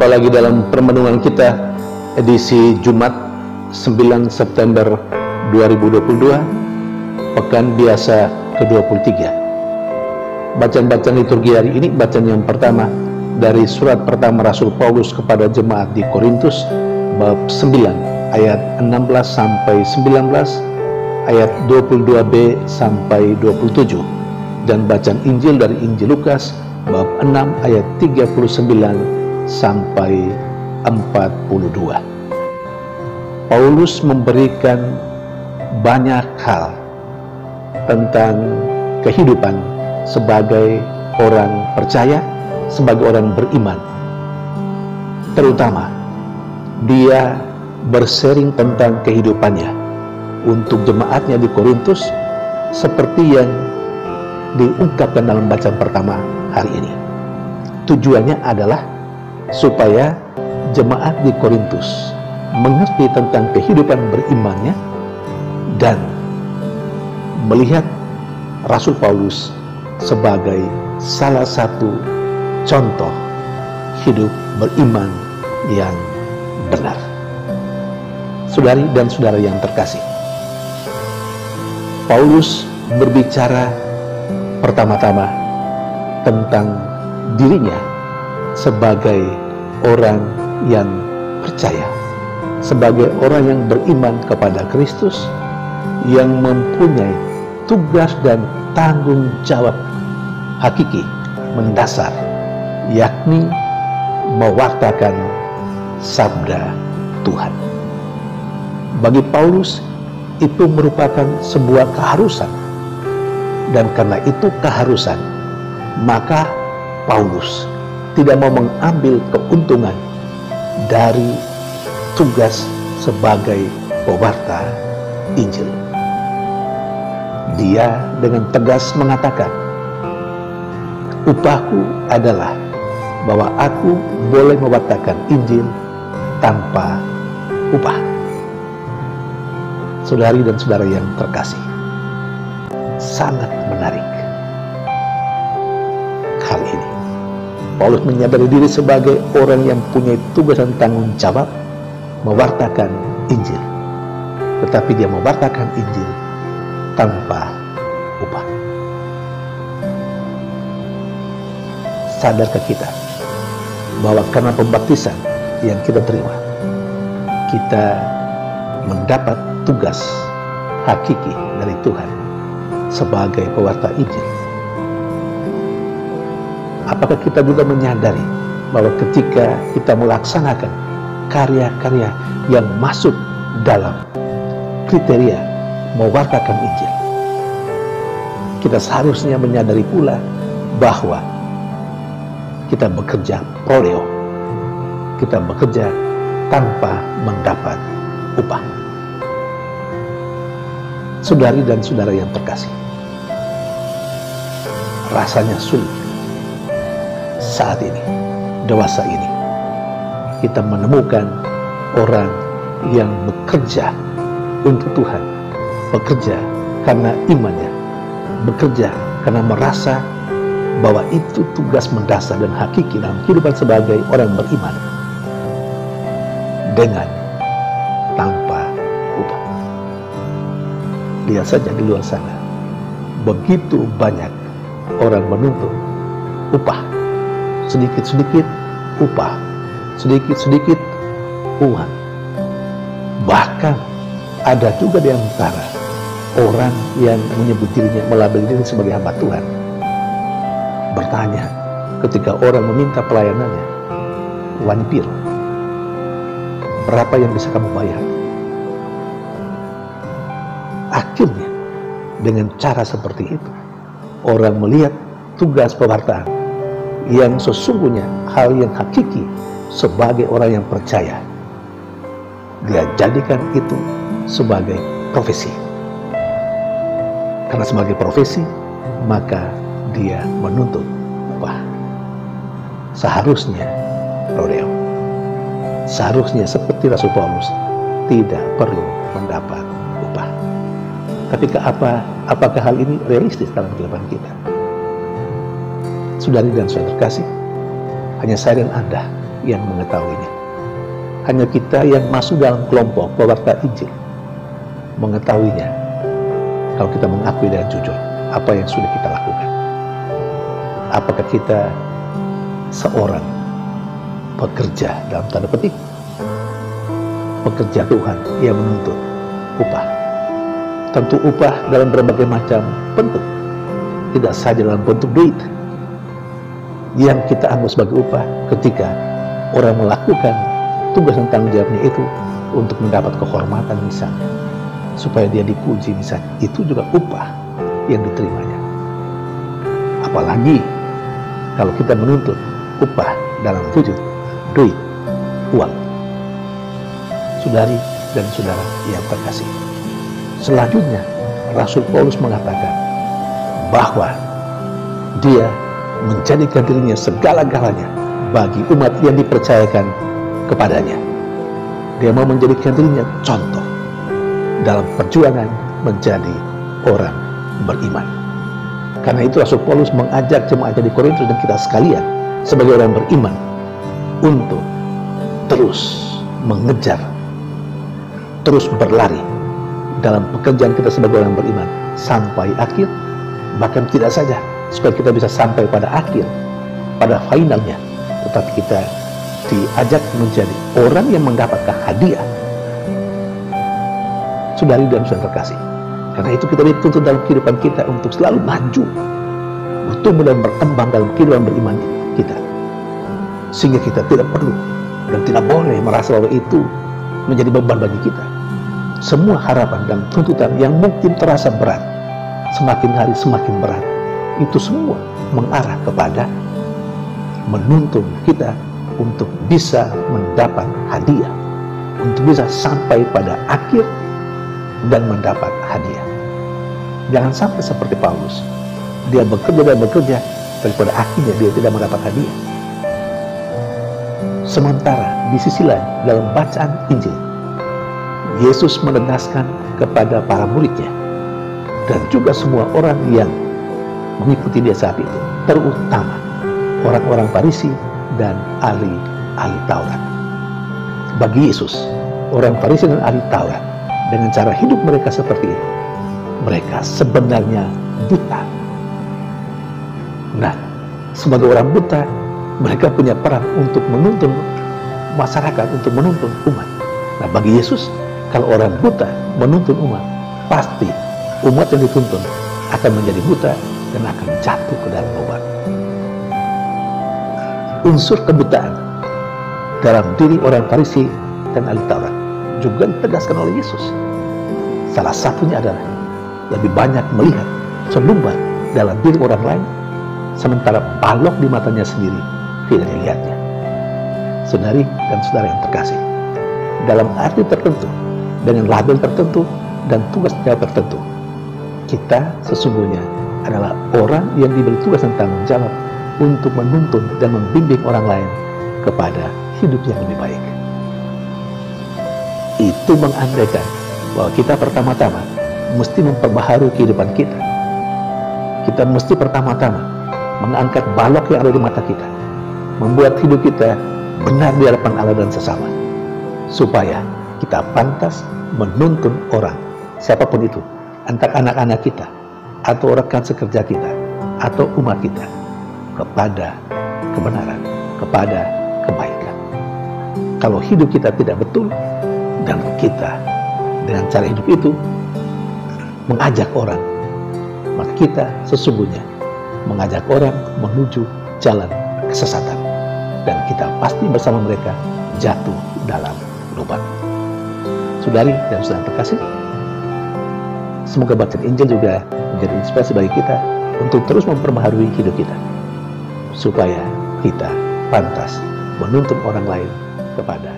Jumpa lagi dalam permenungan kita edisi Jumat 9 September 2022, Pekan Biasa ke-23. Bacaan-bacaan liturgi hari ini, bacaan yang pertama dari surat pertama Rasul Paulus kepada jemaat di Korintus, bab 9 ayat 16 sampai 19, ayat 22b sampai 27, dan bacaan Injil dari Injil Lukas bab 6 ayat 39 sampai 42. Paulus memberikan banyak hal tentang kehidupan sebagai orang percaya, sebagai orang beriman. Terutama dia bersharing tentang kehidupannya untuk jemaatnya di Korintus seperti yang diungkapkan dalam bacaan pertama hari ini. Tujuannya adalah supaya jemaat di Korintus mengerti tentang kehidupan berimannya dan melihat Rasul Paulus sebagai salah satu contoh hidup beriman yang benar. Saudari dan saudara yang terkasih, Paulus berbicara pertama-tama tentang dirinya sebagai orang yang percaya, sebagai orang yang beriman kepada Kristus, yang mempunyai tugas dan tanggung jawab hakiki mendasar, yakni mewartakan sabda Tuhan. Bagi Paulus itu merupakan sebuah keharusan, dan karena itu keharusan, maka Paulus tidak mau mengambil keuntungan dari tugas sebagai pewarta Injil. Dia dengan tegas mengatakan, upahku adalah bahwa aku boleh mewartakan Injil tanpa upah. Saudari dan saudara yang terkasih, sangat menarik hal ini. Paulus menyadari diri sebagai orang yang punya tugas dan tanggung jawab mewartakan Injil, tetapi dia mewartakan Injil tanpa upah. Sadarkah kita bahwa karena pembaptisan yang kita terima, kita mendapat tugas hakiki dari Tuhan sebagai pewarta Injil? Apakah kita juga menyadari bahwa ketika kita melaksanakan karya-karya yang masuk dalam kriteria mewartakan Injil, kita seharusnya menyadari pula bahwa kita bekerja pro deo, kita bekerja tanpa mendapat upah. Saudari dan saudara yang terkasih, rasanya sulit saat ini, dewasa ini, kita menemukan orang yang bekerja untuk Tuhan, bekerja karena imannya, bekerja karena merasa bahwa itu tugas mendasar dan hakiki dalam kehidupan sebagai orang beriman, dengan tanpa upah. Lihat saja di luar sana, begitu banyak orang menuntut upah, sedikit-sedikit upah, sedikit-sedikit uang. Bahkan ada juga di antara orang yang menyebut dirinya, melabel diri sebagai hamba Tuhan, bertanya ketika orang meminta pelayanannya, "Wani piro? Berapa yang bisa kamu bayar?" Akhirnya dengan cara seperti itu, orang melihat tugas pewartaan yang sesungguhnya hal yang hakiki sebagai orang yang percaya, dia jadikan itu sebagai profesi. Karena sebagai profesi, maka dia menuntut upah. Seharusnya pro deo, seharusnya seperti Rasul Paulus, tidak perlu mendapat upah. Tapi apakah hal ini realistis dalam kehidupan kita? Saudari dan saudara terkasih, hanya saya dan Anda yang mengetahuinya. Hanya kita yang masuk dalam kelompok pewarta Injil mengetahuinya. Kalau kita mengakui dengan jujur apa yang sudah kita lakukan. Apakah kita seorang pekerja dalam tanda petik, pekerja Tuhan yang menuntut upah. Tentu upah dalam berbagai macam bentuk, tidak saja dalam bentuk duit yang kita anggap sebagai upah ketika orang melakukan tugas dan tanggung jawabnya itu untuk mendapat kehormatan misalnya, supaya dia dipuji misalnya, itu juga upah yang diterimanya. Apalagi kalau kita menuntut upah dalam wujud duit, uang. Saudari dan saudara yang terkasih, selanjutnya Rasul Paulus mengatakan bahwa dia menjadikan dirinya segala-galanya bagi umat yang dipercayakan kepadanya. Dia mau menjadikan dirinya contoh dalam perjuangan menjadi orang beriman. Karena itu Rasul Paulus mengajak jemaat di Korintus dan kita sekalian sebagai orang beriman untuk terus mengejar, terus berlari dalam pekerjaan kita sebagai orang beriman sampai akhir. Bahkan tidak saja supaya kita bisa sampai pada akhir, pada finalnya, tetapi kita diajak menjadi orang yang mendapatkan hadiah. Saudari dan saudara terkasih, karena itu kita dituntut dalam kehidupan kita untuk selalu maju, bertumbuh dan berkembang dalam kehidupan beriman kita, sehingga kita tidak perlu dan tidak boleh merasa bahwa itu menjadi beban bagi kita. Semua harapan dan tuntutan yang mungkin terasa berat, semakin hari semakin berat, itu semua mengarah kepada menuntun kita untuk bisa mendapat hadiah, untuk bisa sampai pada akhir dan mendapat hadiah. Jangan sampai seperti Paulus, dia bekerja dan bekerja, tapi pada akhirnya dia tidak mendapat hadiah. Sementara di sisi lain dalam bacaan Injil, Yesus menegaskan kepada para muridnya dan juga semua orang yang mengikuti dia saat itu, terutama orang-orang Farisi dan ahli Taurat. Bagi Yesus, orang Farisi dan ahli Taurat dengan cara hidup mereka seperti itu, mereka sebenarnya buta. Nah, sebagai orang buta, mereka punya peran untuk menuntun masyarakat, untuk menuntun umat. Nah, bagi Yesus, kalau orang buta menuntun umat, pasti umat yang dituntun akan menjadi buta dan akan jatuh ke dalam lubang. Unsur kebutaan dalam diri orang Farisi dan ahli Taurat juga ditegaskan oleh Yesus. Salah satunya adalah lebih banyak melihat selumbar dalam diri orang lain, sementara balok di matanya sendiri tidak dilihatnya. Saudari dan saudara yang terkasih, dalam arti tertentu, dengan label tertentu dan tugas jawab tertentu, kita sesungguhnya adalah orang yang diberi tugas dan tanggung jawab untuk menuntun dan membimbing orang lain kepada hidup yang lebih baik. Itu mengandaikan bahwa kita pertama-tama mesti memperbaharui kehidupan kita. Kita mesti pertama-tama mengangkat balok yang ada di mata kita, membuat hidup kita benar di hadapan Allah dan sesama, supaya kita pantas menuntun orang, siapapun itu, antara anak-anak kita, atau rekan sekerja kita, atau umat kita, kepada kebenaran, kepada kebaikan. Kalau hidup kita tidak betul, dan kita dengan cara hidup itu mengajak orang, maka kita sesungguhnya mengajak orang menuju jalan kesesatan, dan kita pasti bersama mereka jatuh dalam lubang. Saudari dan saudara terkasih, semoga bacaan Injil juga menjadi inspirasi bagi kita untuk terus memperbaharui hidup kita, supaya kita pantas menuntun orang lain kepada